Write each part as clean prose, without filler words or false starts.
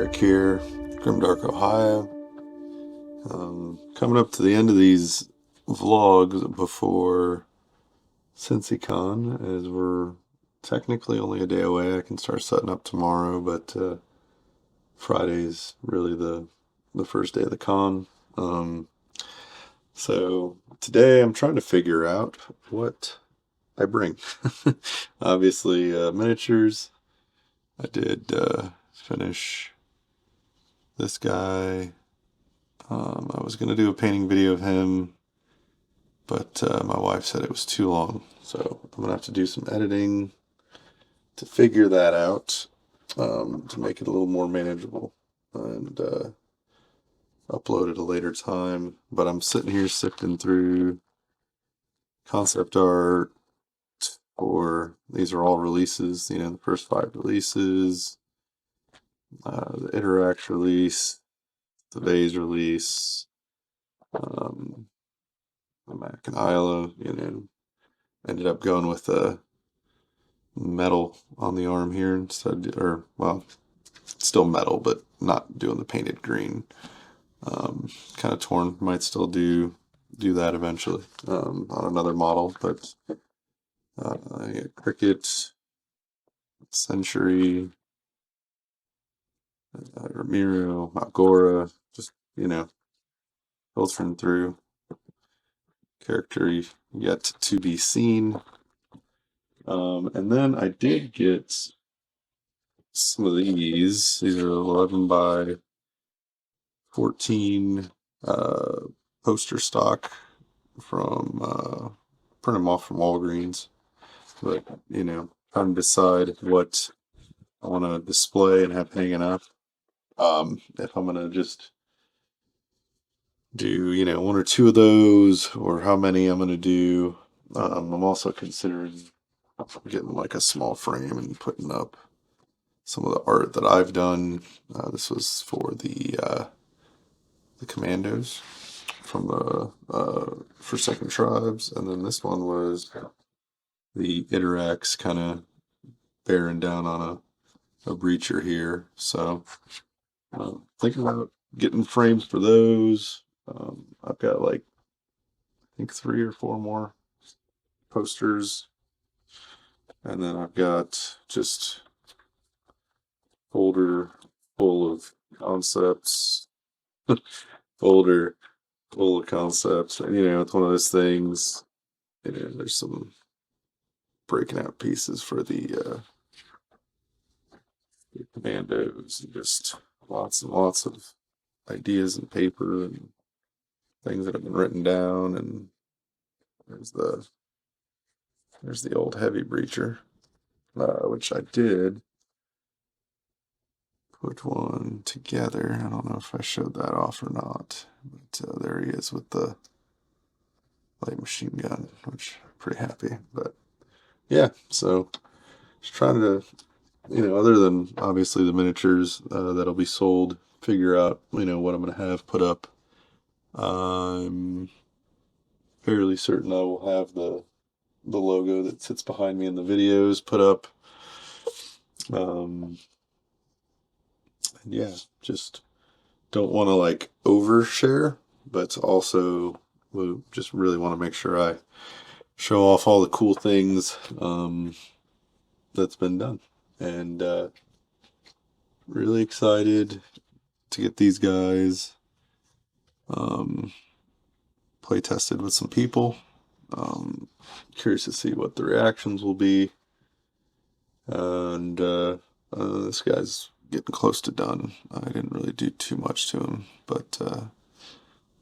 Eric here, Grimdark, Ohio. Coming up to the end of these vlogs before CincyCon, as we're technically only a day away. I can start setting up tomorrow, but Friday's really the first day of the con. So today I'm trying to figure out what I bring. Obviously, miniatures. I did finish this guy. I was going to do a painting video of him, but my wife said it was too long. So I'm going to have to do some editing to figure that out, to make it a little more manageable and upload at a later time. But I'm sitting here sifting through concept art for, these are all releases, the first 5 releases, the Interact release, the Vase release, the Mac and Isla, ended up going with the metal on the arm here instead, or, well, still metal, but not doing the painted green. Kind of torn, might still do that eventually, on another model, but Cricket, Century, Ramiro, Magora, just, filtering through. Character yet to be seen. And then I did get some of these. These are 11 by 14 poster stock from, print them off from Walgreens. But, trying to decide what I want to display and have hanging up. If I'm going to just do, 1 or 2 of those, or how many I'm going to do. I'm also considering getting like a small frame and putting up some of the art that I've done. This was for the Commandos from the Forsaken Tribes, and then this one was the Iterax, kind of bearing down on a breacher here. So thinking about getting frames for those. I've got like, I think 3 or 4 more posters, and then I've got just folder full of concepts, folder full of concepts. And, it's one of those things. There's some breaking out pieces for the Commandos, and just lots and lots of ideas and paper and things that have been written down. And there's the old heavy breacher, which I did put one together. I don't know if I showed that off or not, but there he is with the light machine gun, which I'm pretty happy. But yeah, so just trying to, other than obviously the miniatures that'll be sold, figure out, what I'm going to have put up. I'm fairly certain I will have the logo that sits behind me in the videos put up. And yeah, just don't want to like overshare, but also just really want to make sure I show off all the cool things that's been done. And really excited to get these guys play tested with some people. Curious to see what the reactions will be. And this guy's getting close to done. I didn't really do too much to him, but a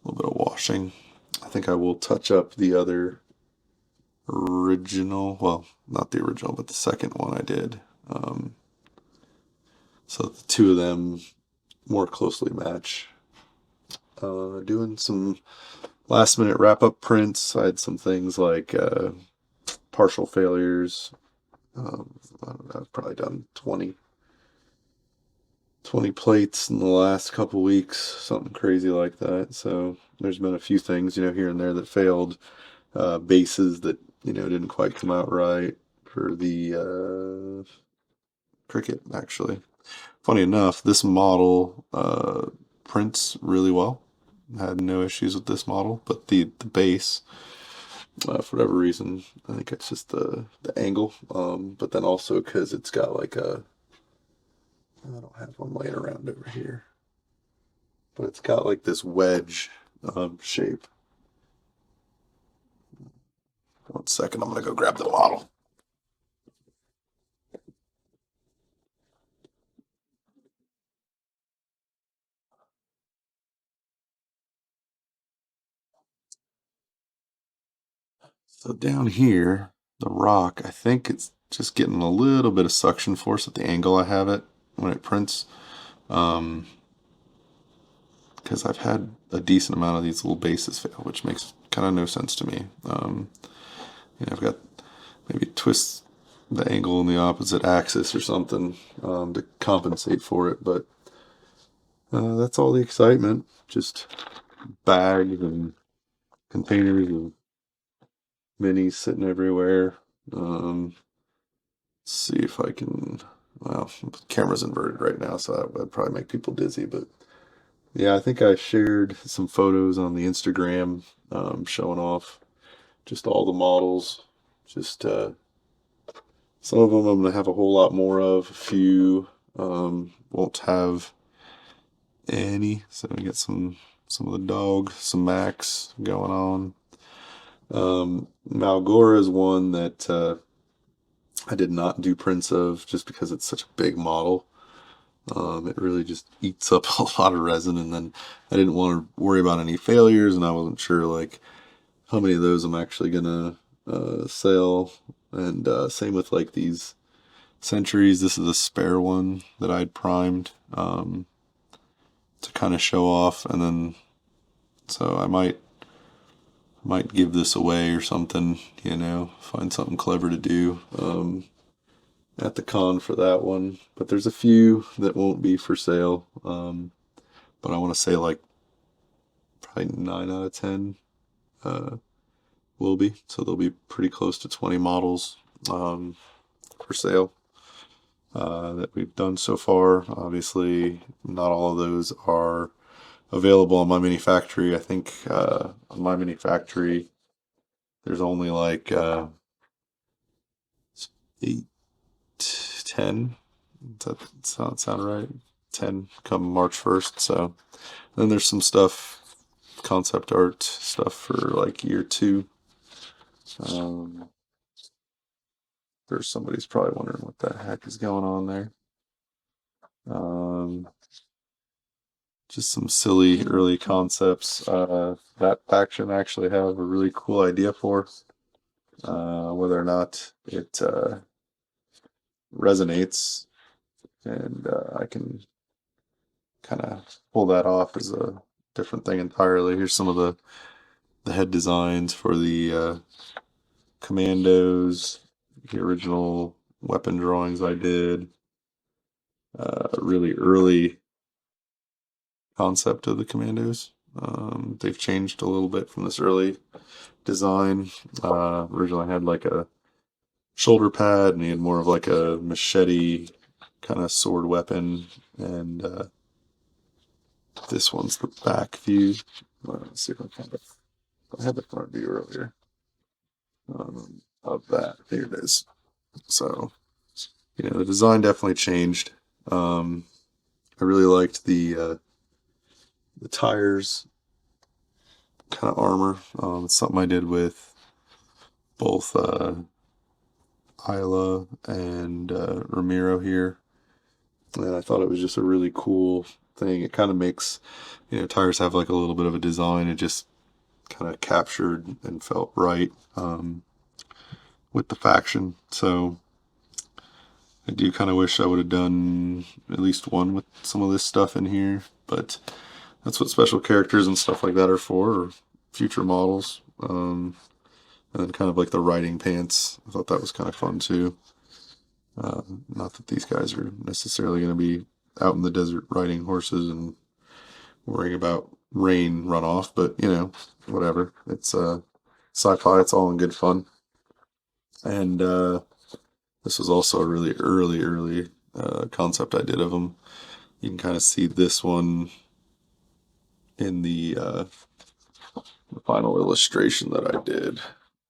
little bit of washing. I think I will touch up the other original, well, not the original, but the second one I did. So the 2 of them more closely match. Doing some last minute wrap up prints. I had some things like partial failures. I've probably done 20 plates in the last couple weeks, something crazy like that. So there's been a few things, here and there that failed. Bases that, didn't quite come out right for the Cricket, actually. Funny enough, this model prints really well. Had no issues with this model, but the base, for whatever reason, I think it's just the angle. But then also because it's got like a, I don't have one laying around over here, but it's got like this wedge shape. 1 second, I'm gonna go grab the model. So down here, the rock, I think it's just getting a little bit of suction force at the angle I have it when it prints. Um, because I've had a decent amount of these little bases fail, which makes kind of no sense to me. I've got maybe twist the angle in the opposite axis or something to compensate for it, but that's all the excitement. Just bags and containers of minis sitting everywhere. Let's see if I can. Well, the camera's inverted right now, so that would probably make people dizzy. But yeah, I think I shared some photos on the Instagram showing off just all the models. Just some of them I'm gonna have a whole lot more of. A few won't have any. So we get some of the dog, some Max going on. Malgora is one that I did not do prints of just because it's such a big model. It really just eats up a lot of resin, and then I didn't want to worry about any failures, and I wasn't sure like how many of those I'm actually gonna sell. And same with like these centuries. This is a spare one that I'd primed to kind of show off, and then so I might give this away or something. Find something clever to do. At the con for that one, but there's a few that won't be for sale. But I want to say like probably 9 out of 10 uh, will be, so there'll be pretty close to 20 models for sale that we've done so far. Obviously, not all of those are available on my mini factory. I think on my mini factory, there's only like 8, 10. Does that sound right? 10 come March 1st. So then there's some stuff, concept art stuff for like year 2. There's somebody's probably wondering what the heck is going on there. Um, just some silly early concepts. That faction actually have a really cool idea for. Whether or not it resonates, and I can kind of pull that off as a different thing entirely. Here's some of the head designs for the commandos, the original weapon drawings I did. Really early concept of the commandos. They've changed a little bit from this early design. Originally I had like a shoulder pad, and he had more of like a machete kind of sword weapon, and this one's the back view. Let's see if I had the front view earlier of that. Here it is. So, the design definitely changed. I really liked the tires kind of armor. It's something I did with both Isla and Ramiro here. And I thought it was just a really cool thing. It kind of makes, tires have like a little bit of a design. It just kind of captured and felt right with the faction. So I do kind of wish I would have done at least one with some of this stuff in here, but that's what special characters and stuff like that are for, or future models. And then kind of like the riding pants. I thought that was kind of fun too. Not that these guys are necessarily going to be out in the desert riding horses and worrying about rain runoff, but whatever. It's sci-fi. It's all in good fun. And this was also a really early concept I did of them. You can kind of see this one in the final illustration that I did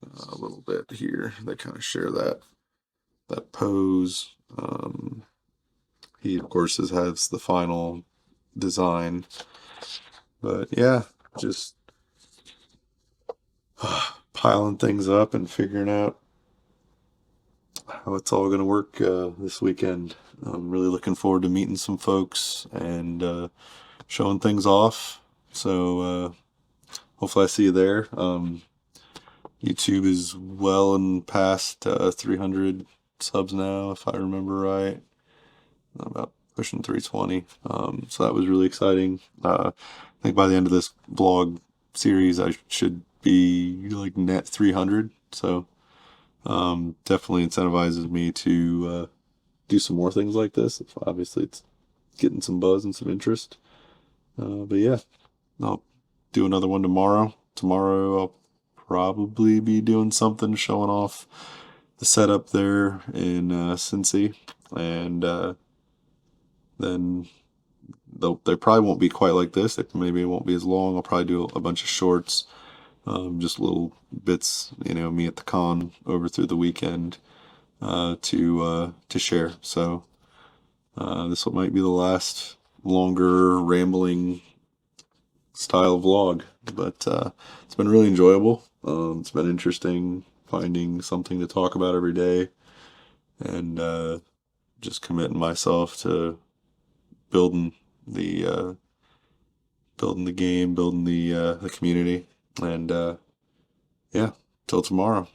a little bit here. They kind of share that pose. He of course has the final design, but yeah, just piling things up and figuring out how it's all going to work this weekend. I'm really looking forward to meeting some folks and showing things off. So hopefully I see you there. YouTube is well and past 300 subs now, if I remember right. About pushing 320. So that was really exciting. I think by the end of this vlog series, I should be like net 300. So definitely incentivizes me to do some more things like this. Obviously, it's getting some buzz and some interest. But yeah, I'll do another one tomorrow. Tomorrow, I'll probably be doing something showing off the setup there in Cincy, and then they probably won't be quite like this. Maybe it won't be as long. I'll probably do a bunch of shorts, just little bits, me at the con over through the weekend to share. So this might be the last longer rambling style vlog, but it's been really enjoyable. It's been interesting finding something to talk about every day, and just committing myself to building the game, building the community, and yeah, till tomorrow.